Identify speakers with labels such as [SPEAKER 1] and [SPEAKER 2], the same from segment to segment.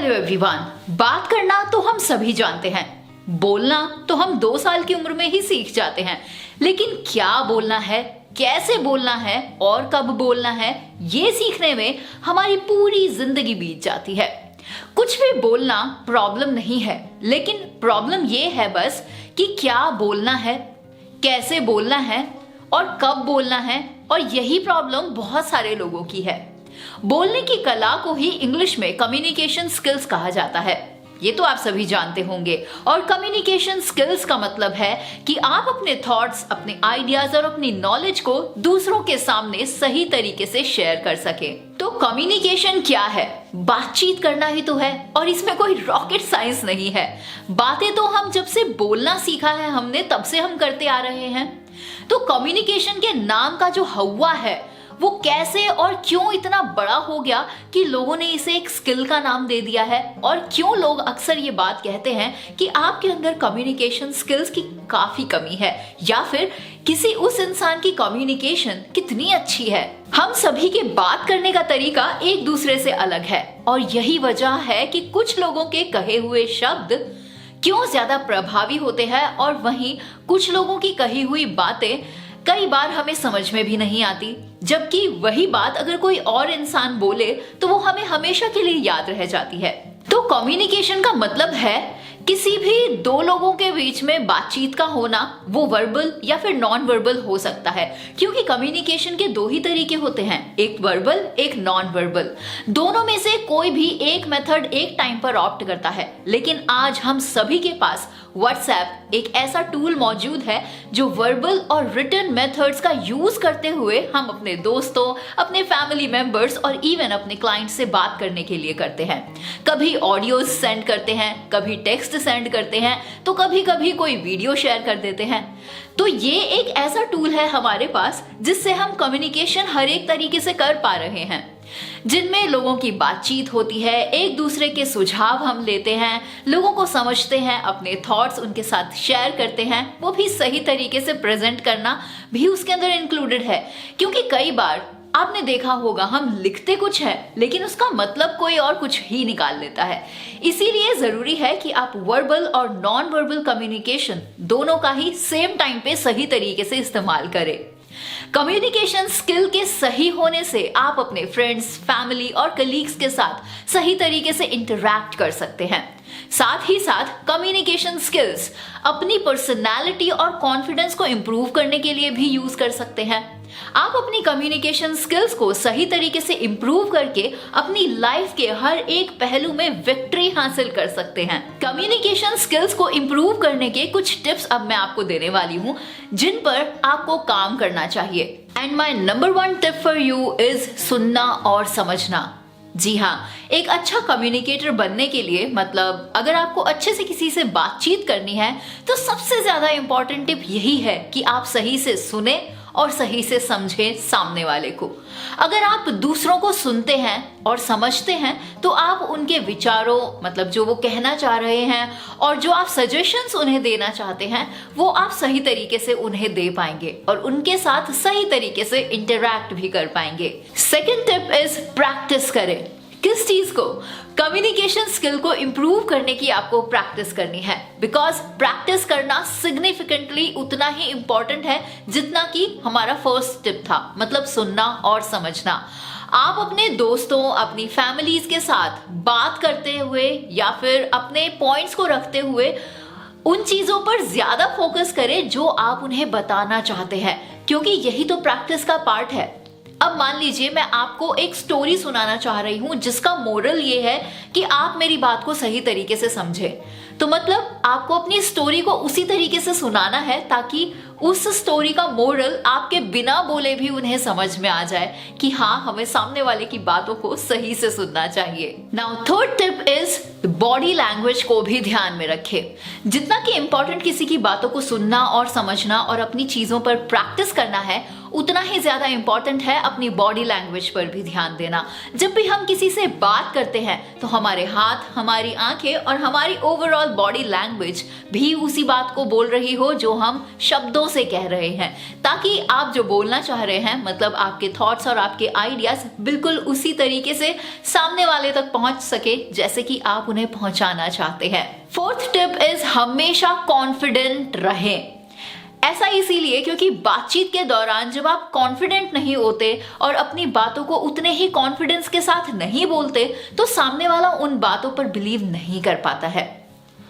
[SPEAKER 1] Hello everyone. बात करना तो हम सभी जानते हैं, बोलना तो हम 2 साल की उम्र में ही सीख जाते हैं, लेकिन क्या बोलना है, कैसे बोलना है और कब बोलना है, ये सीखने में हमारी पूरी जिंदगी बीत जाती है। कुछ भी बोलना प्रॉब्लम नहीं है, लेकिन प्रॉब्लम ये है बस कि क्या बोलना है, कैसे बोलना है और कब बोलना है। और यही प्रॉब्लम बहुत सारे लोगों की है। बोलने की कला को ही इंग्लिश में कम्युनिकेशन स्किल्स कहा जाता है, ये तो आप सभी जानते होंगे। और कम्युनिकेशन स्किल्स का मतलब है कि आप अपने थॉट्स, अपने आइडियाज और अपनी नॉलेज को दूसरों के सामने सही तरीके से शेयर कर सके। तो कम्युनिकेशन क्या है? बातचीत करना ही तो है, और इसमें कोई रॉकेट साइंस नहीं है। बातें तो हम जब से बोलना सीखा है हमने, तब से हम करते आ रहे हैं। तो कम्युनिकेशन के नाम का जो हवा है वो कैसे और क्यों इतना बड़ा हो गया कि लोगों ने इसे एक स्किल का नाम दे दिया है, और क्यों लोग अक्सर ये बात कहते हैं कि आपके अंदर कम्युनिकेशन स्किल्स की काफी कमी है, या फिर किसी उस इंसान की कम्युनिकेशन कितनी अच्छी है। हम सभी के बात करने का तरीका एक दूसरे से अलग है, और यही वजह है कि कुछ लोगों के कहे हुए शब्द क्यों ज्यादा प्रभावी होते हैं, और वहीं कुछ लोगों की कही हुई बातें कई बार हमें समझ में भी नहीं आती, जबकि वही बात अगर कोई और इंसान बोले तो वो हमें हमेशा के लिए याद रह जाती है। तो कम्युनिकेशन का मतलब है किसी भी दो लोगों के बीच में बातचीत का होना, वो वर्बल या फिर नॉन वर्बल हो सकता है, क्योंकि कम्युनिकेशन के 2 ही तरीके होते हैं, एक वर्बल एक नॉन वर्बल। दोनों में से कोई भी एक मेथड एक टाइम पर ऑप्ट करता है, लेकिन आज हम सभी के पास व्हाट्सएप एक ऐसा टूल मौजूद है जो वर्बल और रिटन मेथड्स का यूज करते हुए हम अपने दोस्तों, अपने फैमिली मेंबर्स और इवन अपने क्लाइंट से बात करने के लिए करते हैं। कभी ऑडियोज सेंड करते हैं, कभी टेक्स्ट सेंड करते हैं, तो कभी कभी कोई वीडियो शेयर कर देते हैं। तो ये एक ऐसा टूल है हमारे पास जिससे हम कम्युनिकेशन हर एक तरीके से कर पा रहे हैं, जिनमें लोगों की बातचीत होती है, एक दूसरे के सुझाव हम लेते हैं, लोगों को समझते हैं, अपने थॉट्स उनके साथ शेयर करते हैं, वो भी सही तरीके से प्रेजेंट करना भी उसके अंदर इंक्लूडेड है। क्योंकि कई बार आपने देखा होगा हम लिखते कुछ है लेकिन उसका मतलब कोई और कुछ ही निकाल लेता है। इसीलिए जरूरी है कि आप वर्बल और नॉन वर्बल कम्युनिकेशन दोनों का ही सेम टाइम पे सही तरीके से इस्तेमाल करें। कम्युनिकेशन स्किल के सही होने से आप अपने फ्रेंड्स, फैमिली और कलीग्स के साथ सही तरीके से इंटरैक्ट कर सकते हैं। साथ ही साथ कम्युनिकेशन स्किल्स अपनी पर्सनालिटी और कॉन्फिडेंस को इंप्रूव करने के लिए भी यूज कर सकते हैं। आप अपनी कम्युनिकेशन स्किल्स को सही तरीके से इंप्रूव करके अपनी लाइफ के हर एक पहलू में विक्ट्री हासिल कर सकते हैं। कम्युनिकेशन स्किल्स को इंप्रूव करने के कुछ टिप्स अब मैं आपको देने वाली हूँ, जिन पर आपको काम करना चाहिए। And my number 1 tip for you is सुनना और समझना। जी हाँ, एक अच्छा कम्युनिकेटर बनने के लिए, मतलब अगर आपको अच्छे से किसी से बातचीत करनी है, तो सबसे ज्यादा इंपॉर्टेंट टिप यही है कि आप सही से सुने और सही से समझें सामने वाले को। अगर आप दूसरों को सुनते हैं और समझते हैं तो आप उनके विचारों, मतलब जो वो कहना चाह रहे हैं और जो आप सजेशंस उन्हें देना चाहते हैं, वो आप सही तरीके से उन्हें दे पाएंगे और उनके साथ सही तरीके से इंटरैक्ट भी कर पाएंगे। सेकंड टिप इज प्रैक्टिस करें। किस चीज को? कम्युनिकेशन स्किल को इंप्रूव करने की आपको प्रैक्टिस करनी है, बिकॉज प्रैक्टिस करना सिग्निफिकेंटली उतना ही इंपॉर्टेंट है जितना कि हमारा फर्स्ट टिप था, मतलब सुनना और समझना। आप अपने दोस्तों, अपनी फैमिलीज के साथ बात करते हुए या फिर अपने पॉइंट्स को रखते हुए उन चीजों पर ज्यादा फोकस करें जो आप उन्हें बताना चाहते हैं, क्योंकि यही तो प्रैक्टिस का पार्ट है। अब मान लीजिए मैं आपको एक स्टोरी सुनाना चाह रही हूं जिसका मोरल ये है कि आप मेरी बात को सही तरीके से समझें, तो मतलब आपको अपनी स्टोरी को उसी तरीके से सुनाना है ताकि उस स्टोरी का मोरल आपके बिना बोले भी उन्हें समझ में आ जाए कि हाँ, हमें सामने वाले की बातों को सही से सुनना चाहिए। Now third tip is body language को भी ध्यान में रखें। जितना कि इंपॉर्टेंट किसी की बातों को सुनना और समझना और अपनी चीजों पर प्रैक्टिस करना है, उतना ही ज्यादा इंपॉर्टेंट है अपनी बॉडी लैंग्वेज पर भी ध्यान देना। जब भी हम किसी से बात करते हैं तो हमारे हाथ, हमारी आंखें और हमारी ओवरऑल बॉडी लैंग्वेज भी उसी बात को बोल रही हो जो हम शब्दों से कह रहे हैं, ताकि आप जो बोलना चाह रहे हैं, मतलब आपके थॉट्स और आपके आइडियाज बिल्कुल उसी तरीके से सामने वाले तक पहुंच सके जैसे कि आप उन्हें पहुंचाना चाहते हैं। फोर्थ टिप इज हमेशा कॉन्फिडेंट रहें। ऐसा इसीलिए क्योंकि बातचीत के दौरान जब आप कॉन्फिडेंट नहीं होते और अपनी बातों को उतने ही कॉन्फिडेंस के साथ नहीं बोलते तो सामने वाला उन बातों पर बिलीव नहीं कर पाता है।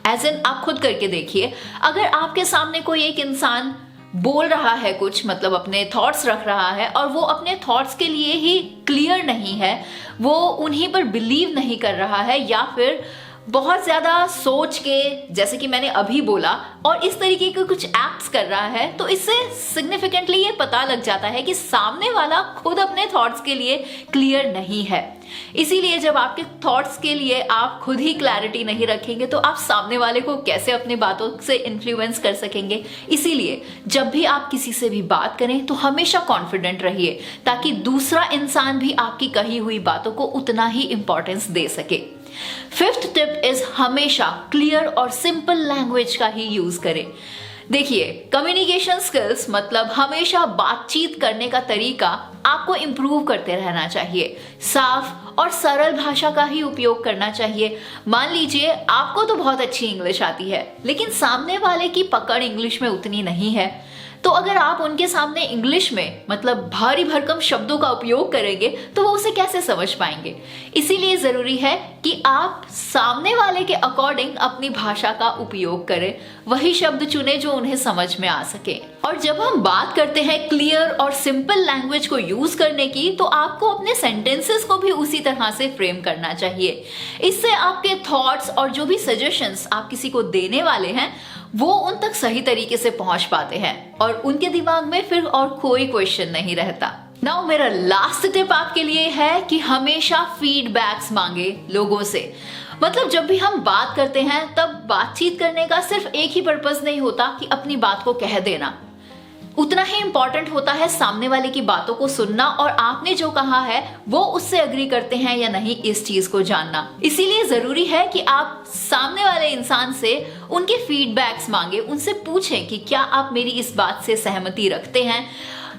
[SPEAKER 1] एज इन आप खुद करके देखिए, अगर आपके सामने कोई एक इंसान बोल रहा है कुछ, मतलब अपने थॉट्स रख रहा है और वो अपने थॉट्स के लिए ही क्लियर नहीं है, वो उन्हीं पर बिलीव नहीं कर रहा है या फिर बहुत ज्यादा सोच के, जैसे कि मैंने अभी बोला, और इस तरीके के कुछ एक्ट्स कर रहा है, तो इससे सिग्निफिकेंटली ये पता लग जाता है कि सामने वाला खुद अपने थॉट्स के लिए क्लियर नहीं है। इसीलिए जब आपके थॉट्स के लिए आप खुद ही क्लैरिटी नहीं रखेंगे तो आप सामने वाले को कैसे अपनी बातों से इन्फ्लुएंस कर सकेंगे। इसीलिए जब भी आप किसी से भी बात करें तो हमेशा कॉन्फिडेंट रहिए, ताकि दूसरा इंसान भी आपकी कही हुई बातों को उतना ही इंपॉर्टेंस दे सके। फिफ्थ टिप इज हमेशा क्लियर और सिंपल लैंग्वेज का ही यूज करें। देखिए, कम्युनिकेशन स्किल्स मतलब हमेशा बातचीत करने का तरीका आपको इंप्रूव करते रहना चाहिए। साफ और सरल भाषा का ही उपयोग करना चाहिए। मान लीजिए आपको तो बहुत अच्छी इंग्लिश आती है, लेकिन सामने वाले की पकड़ इंग्लिश में उतनी नहीं है, तो अगर आप उनके सामने इंग्लिश में मतलब भारी भरकम शब्दों का उपयोग करेंगे तो वो उसे कैसे समझ पाएंगे। इसीलिए जरूरी है कि आप सामने वाले के अकॉर्डिंग अपनी भाषा का उपयोग करें, वही शब्द चुने जो उन्हें समझ में आ सके। और जब हम बात करते हैं क्लियर और सिंपल लैंग्वेज को यूज करने की, तो आपको अपने सेंटेंसेस को भी उसी तरह से फ्रेम करना चाहिए। इससे आपके थॉट्स और जो भी सजेशंस आप किसी को देने वाले हैं वो उन तक सही तरीके से पहुंच पाते हैं और उनके दिमाग में फिर और कोई क्वेश्चन नहीं रहता। नाउ मेरा लास्ट टिप आपके लिए है कि हमेशा फीडबैक्स मांगे लोगों से। मतलब जब भी हम बात करते हैं तब बातचीत करने का सिर्फ एक ही पर्पस नहीं होता कि अपनी बात को कह देना, उतना ही इंपॉर्टेंट होता है सामने वाले की बातों को सुनना और आपने जो कहा है वो उससे एग्री करते हैं या नहीं इस चीज को जानना। इसीलिए जरूरी है कि आप सामने वाले इंसान से उनके फीडबैक्स मांगे, उनसे पूछें कि क्या आप मेरी इस बात से सहमति रखते हैं,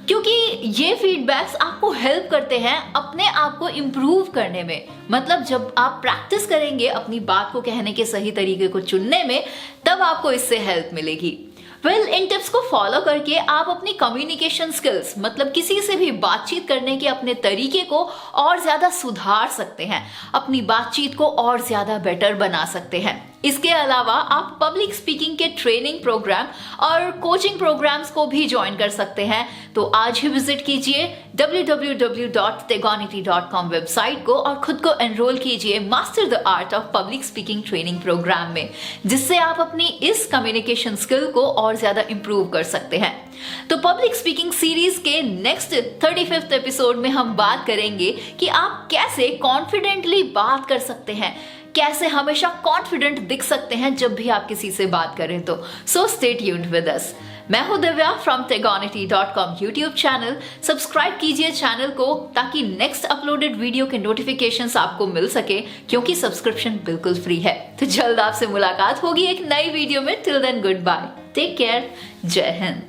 [SPEAKER 1] क्योंकि ये फीडबैक्स आपको हेल्प करते हैं अपने आप को इम्प्रूव करने में। मतलब जब आप प्रैक्टिस करेंगे अपनी बात को कहने के सही तरीके को चुनने में, तब आपको इससे हेल्प मिलेगी। इन टिप्स को फॉलो करके आप अपनी कम्युनिकेशन स्किल्स मतलब किसी से भी बातचीत करने के अपने तरीके को और ज्यादा सुधार सकते हैं, अपनी बातचीत को और ज्यादा बेटर बना सकते हैं। इसके अलावा आप पब्लिक स्पीकिंग के ट्रेनिंग प्रोग्राम और कोचिंग प्रोग्राम्स को भी ज्वाइन कर सकते हैं। तो आज ही विजिट कीजिए www.tegonity.com वेबसाइट को और खुद को एनरोल कीजिए master the art of public speaking training programme में, जिससे आप अपनी इस कम्युनिकेशन स्किल को और ज्यादा इंप्रूव कर सकते हैं। तो पब्लिक स्पीकिंग सीरीज के नेक्स्ट 35th एपिसोड में हम बात करेंगे कि आप कैसे कॉन्फिडेंटली बात कर सकते हैं, कैसे हमेशा कॉन्फिडेंट दिख सकते हैं जब भी आप किसी से बात करें। तो so stay tuned with us. मैं हूं Divya from tegonity.com YouTube channel. Subscribe कीजिए चैनल को ताकि नेक्स्ट अपलोडेड वीडियो के नोटिफिकेशंस आपको मिल सके, क्योंकि सब्सक्रिप्शन बिल्कुल फ्री है। तो जल्द आपसे मुलाकात होगी एक नई वीडियो में। Till then good bye, take care, जय हिंद।